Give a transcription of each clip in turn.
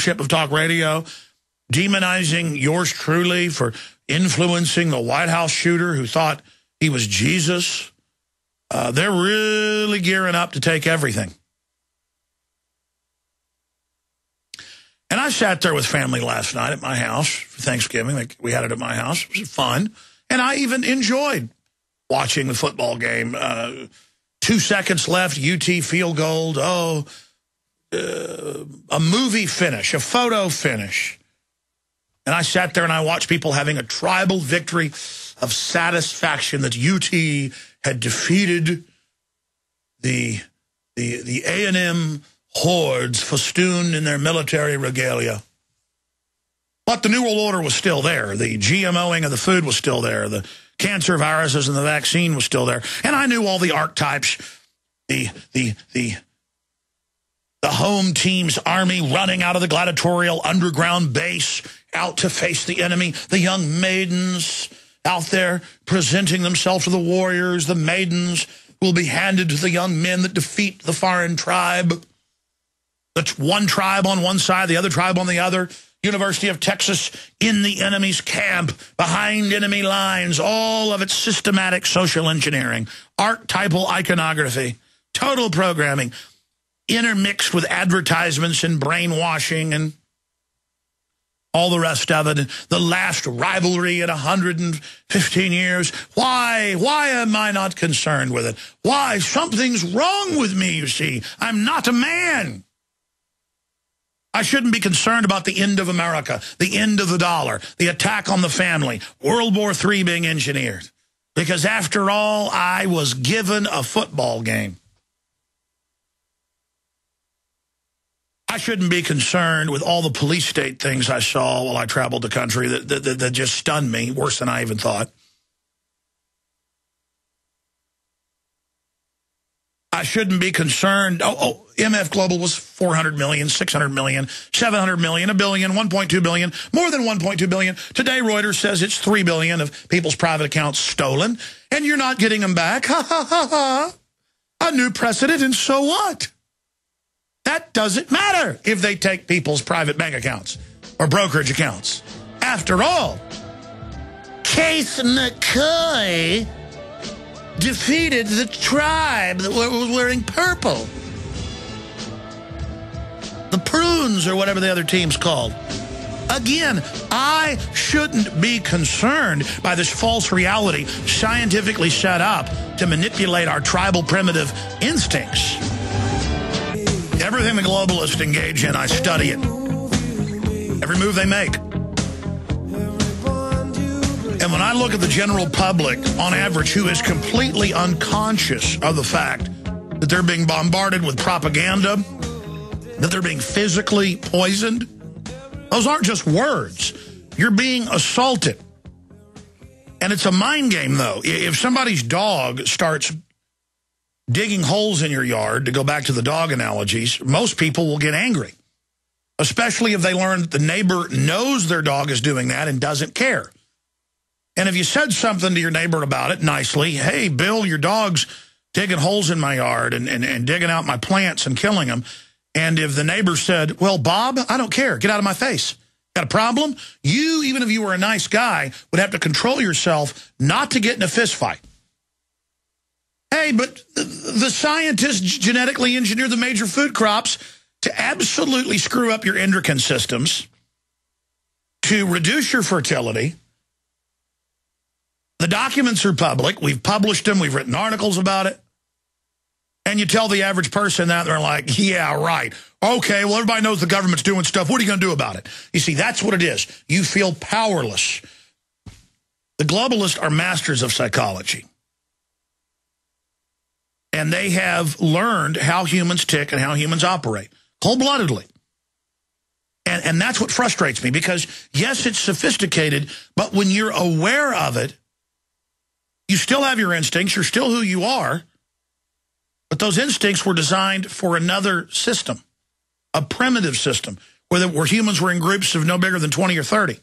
of talk radio, demonizing yours truly for influencing the White House shooter who thought he was Jesus. They're really gearing up to take everything. And I sat there with family last night at my house for Thanksgiving. We had it at my house. It was fun. And I even enjoyed watching the football game. 2 seconds left, UT field goal. A movie finish, a photo finish. And I sat there and I watched people having a tribal victory of satisfaction that UT had defeated the A&M hordes festooned in their military regalia. But the New World Order was still there. The GMOing of the food was still there. The cancer viruses and the vaccine was still there. And I knew all the archetypes, the home team's army running out of the gladiatorial underground base out to face the enemy. The young maidens out there presenting themselves to the warriors. The maidens will be handed to the young men that defeat the foreign tribe. That's one tribe on one side, the other tribe on the other. University of Texas in the enemy's camp, behind enemy lines, all of its systematic social engineering, archetypal iconography, total programming, intermixed with advertisements and brainwashing and all the rest of it. The last rivalry in 115 years. Why am I not concerned with it? Why? Something's wrong with me, you see. I'm not a man. I shouldn't be concerned about the end of America, the end of the dollar, the attack on the family, World War III being engineered. Because after all, I was given a football game. I shouldn't be concerned with all the police state things I saw while I traveled the country that just stunned me, worse than I even thought. I shouldn't be concerned. MF Global was 400 million, 600 million, 700 million, a billion, 1.2 billion, more than 1.2 billion. Today, Reuters says it's 3 billion of people's private accounts stolen, and you're not getting them back. Ha, ha, ha, ha. A new precedent, and so what? That doesn't matter if they take people's private bank accounts or brokerage accounts. After all, Case McCoy defeated the tribe that was wearing purple. The prunes or whatever the other team's called. Again, I shouldn't be concerned by this false reality scientifically set up to manipulate our tribal primitive instincts. Everything the globalists engage in, I study it. Every move they make. And when I look at the general public, on average, who is completely unconscious of the fact that they're being bombarded with propaganda, that they're being physically poisoned, those aren't just words. You're being assaulted. And it's a mind game, though. If somebody's dog starts digging holes in your yard, to go back to the dog analogies, most people will get angry, especially if they learn that the neighbor knows their dog is doing that and doesn't care. And if you said something to your neighbor about it nicely, hey, Bill, your dog's digging holes in my yard and digging out my plants and killing them. And if the neighbor said, well, Bob, I don't care. Get out of my face. Got a problem? You, even if you were a nice guy, would have to control yourself not to get in a fist fight. Hey, but the scientists genetically engineer the major food crops to absolutely screw up your endocrine systems, to reduce your fertility. The documents are public. We've published them. We've written articles about it. And you tell the average person that, they're like, yeah, right. Okay, well, everybody knows the government's doing stuff. What are you going to do about it? You see, that's what it is. You feel powerless. The globalists are masters of psychology. And they have learned how humans tick and how humans operate, cold-bloodedly. And that's what frustrates me, because, yes, it's sophisticated, but when you're aware of it, you still have your instincts. You're still who you are. But those instincts were designed for another system, a primitive system, where humans were in groups of no bigger than 20 or 30.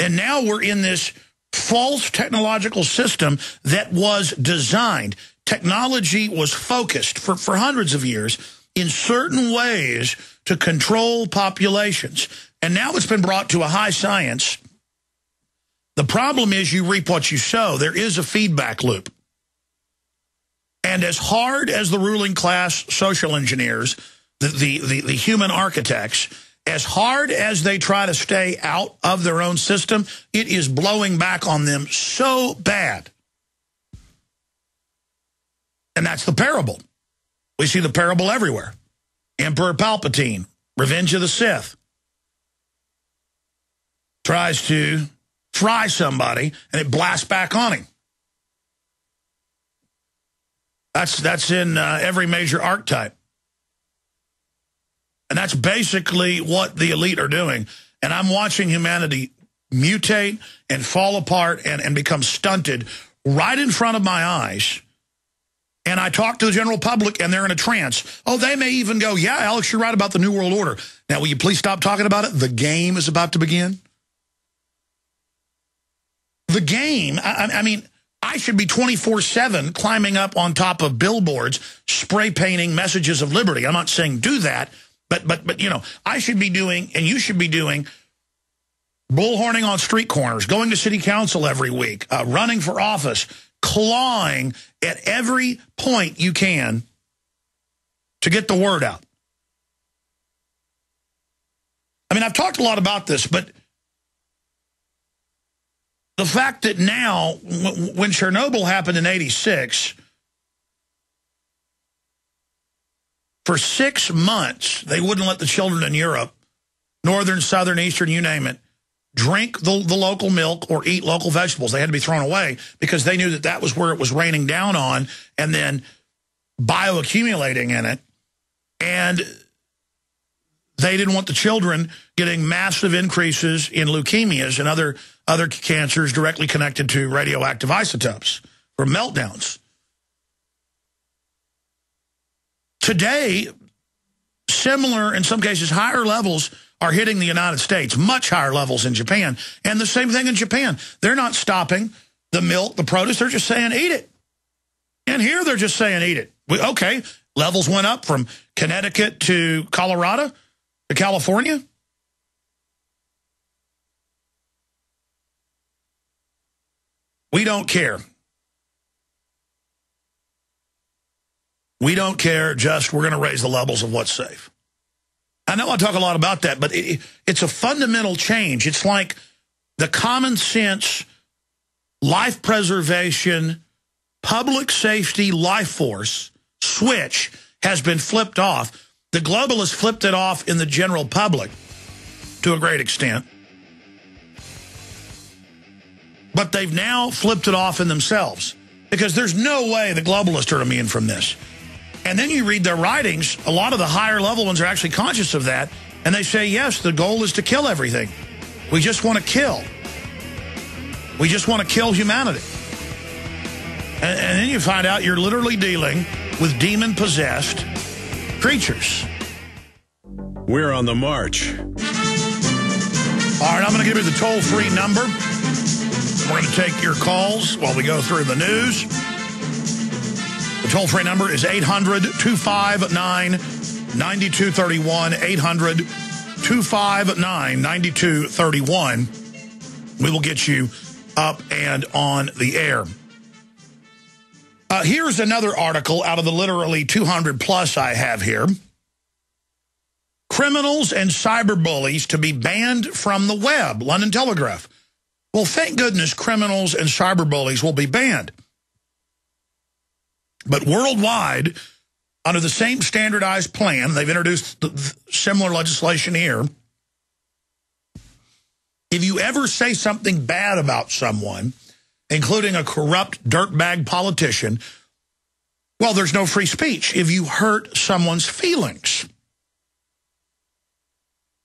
And now we're in this false technological system that was designed. Technology was focused for hundreds of years in certain ways to control populations. And now it's been brought to a high science. The problem is you reap what you sow. There is a feedback loop. And as hard as the ruling class social engineers, the human architects, as hard as they try to stay out of their own system, it is blowing back on them so bad. And that's the parable. We see the parable everywhere. Emperor Palpatine, Revenge of the Sith, tries to fry somebody, and it blasts back on him. That's in every major archetype. And that's basically what the elite are doing. And I'm watching humanity mutate and fall apart and become stunted right in front of my eyes. And I talk to the general public, and they're in a trance. Oh, they may even go, yeah, Alex, you're right about the New World Order. Now, will you please stop talking about it? The game is about to begin. The game, I mean, I should be 24/7 climbing up on top of billboards, spray painting messages of liberty. I'm not saying do that, but you know, I should be doing, and you should be doing, bullhorning on street corners, going to city council every week, running for office, clawing at every point you can to get the word out. I mean, I've talked a lot about this, but the fact that now, when Chernobyl happened in '86, for 6 months, they wouldn't let the children in Europe, northern, southern, eastern, you name it, drink the local milk or eat local vegetables. They had to be thrown away because they knew that that was where it was raining down on and then bioaccumulating in it. And they didn't want the children getting massive increases in leukemias and other cancers directly connected to radioactive isotopes or meltdowns. Today, similar, in some cases, higher levels are hitting the United States, much higher levels in Japan. And the same thing in Japan. They're not stopping the milk, the produce. They're just saying, eat it. And here they're just saying, eat it. Okay, levels went up from Connecticut to Colorado to California. We don't care. We don't care, just we're going to raise the levels of what's safe. I know I talk a lot about that, but it's a fundamental change. It's like the common sense, life preservation, public safety, life force switch has been flipped off. The globalists flipped it off in the general public to a great extent. But they've now flipped it off in themselves because there's no way the globalists are immune from this. And then you read their writings, a lot of the higher level ones are actually conscious of that, and they say, yes, the goal is to kill everything. We just want to kill. We just want to kill humanity. And then you find out you're literally dealing with demon-possessed creatures. We're on the march. All right, I'm going to give you the toll-free number. We're going to take your calls while we go through the news. The toll-free number is 800-259-9231, 800-259-9231. We will get you up and on the air. Here's another article out of the literally 200 plus I have here. Criminals and cyberbullies to be banned from the web, London Telegraph. Well, thank goodness criminals and cyberbullies will be banned. But worldwide, under the same standardized plan, they've introduced similar legislation here. If you ever say something bad about someone, including a corrupt dirtbag politician, well, there's no free speech. If you hurt someone's feelings,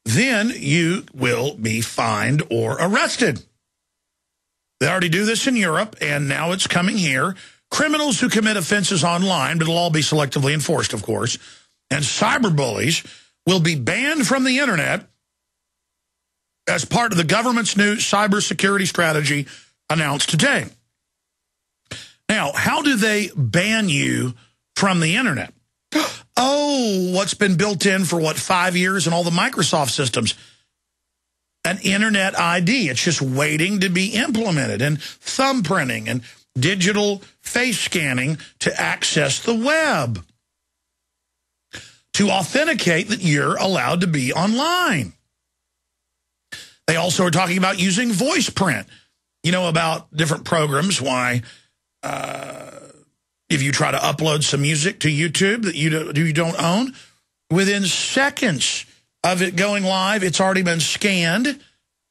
then you will be fined or arrested. They already do this in Europe, and now it's coming here. Criminals who commit offenses online, but it'll all be selectively enforced, of course, and cyberbullies will be banned from the internet as part of the government's new cybersecurity strategy announced today. Now, how do they ban you from the internet? Oh, what's been built in for, 5 years in all the Microsoft systems? An internet ID. It's just waiting to be implemented. And thumbprinting and digital face scanning to access the web. To authenticate that you're allowed to be online. They also are talking about using voice print. You know about different programs, why if you try to upload some music to YouTube that you don't own, within seconds of it going live, it's already been scanned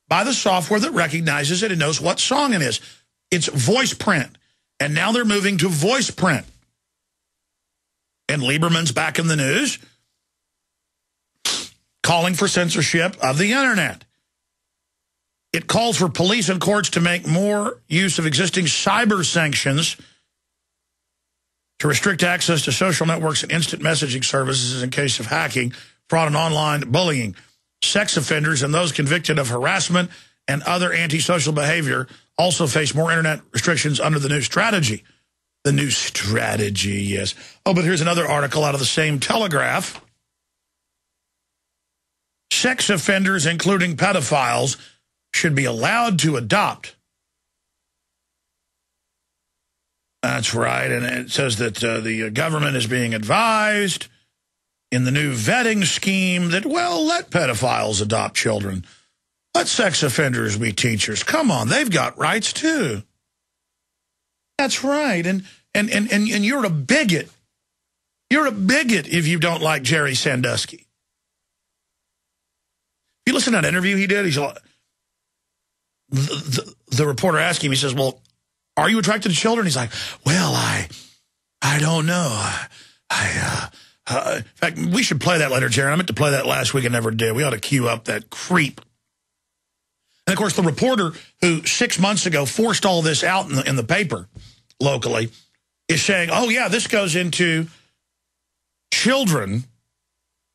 by the software that recognizes it and knows what song it is. It's voice print. And now they're moving to voice print. And Lieberman's back in the news, calling for censorship of the internet. It calls for police and courts to make more use of existing cyber sanctions to restrict access to social networks and instant messaging services in case of hacking, fraud, and online bullying. Sex offenders and those convicted of harassment and other antisocial behavior also face more internet restrictions under the new strategy. The new strategy, yes. Oh, but here's another article out of the same Telegraph. Sex offenders, including pedophiles, should be allowed to adopt. That's right, and it says that the government is being advised in the new vetting scheme that, well, let pedophiles adopt children. Let sex offenders be teachers. Come on, they've got rights too. That's right, and you're a bigot. You're a bigot if you don't like Jerry Sandusky. If you listen to that interview he did, he's like, the reporter asked him, he says, well, are you attracted to children? He's like, well, I don't know. In fact, we should play that later, Jared. I meant to play that last week and never did. We ought to cue up that creep. And, of course, the reporter who 6 months ago forced all this out in the paper locally is saying, oh, yeah, this goes into children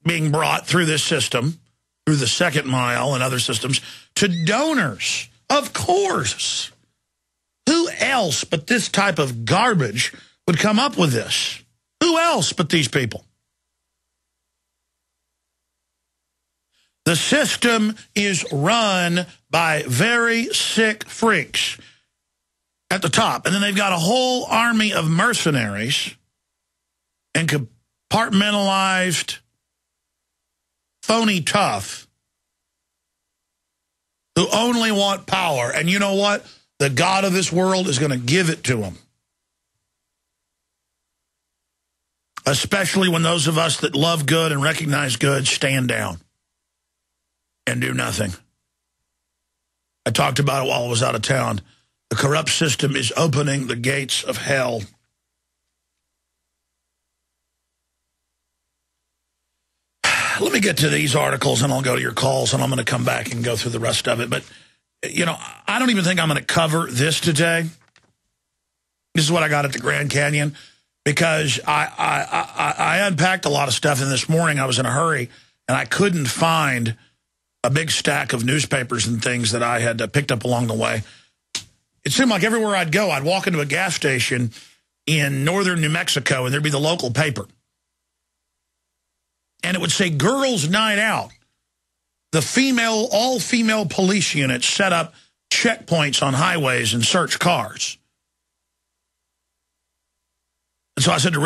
being brought through this system, through the second mile and other systems, to donors. Of course. Who else but this type of garbage would come up with this? Who else but these people? The system is run by very sick freaks at the top. And then they've got a whole army of mercenaries and compartmentalized phony tough who only want power. And you know what? The God of this world is going to give it to them. Especially when those of us that love good and recognize good stand down and do nothing. I talked about it while I was out of town. The corrupt system is opening the gates of hell. Let me get to these articles and I'll go to your calls and I'm going to come back and go through the rest of it. But, you know, I don't even think I'm going to cover this today. This is what I got at the Grand Canyon because I unpacked a lot of stuff. And this morning I was in a hurry and I couldn't find a big stack of newspapers and things that I had picked up along the way. It seemed like everywhere I'd go, I'd walk into a gas station in northern New Mexico and there'd be the local paper. And it would say Girls Night Out. The all-female police units set up checkpoints on highways and search cars. And so I said to Richard,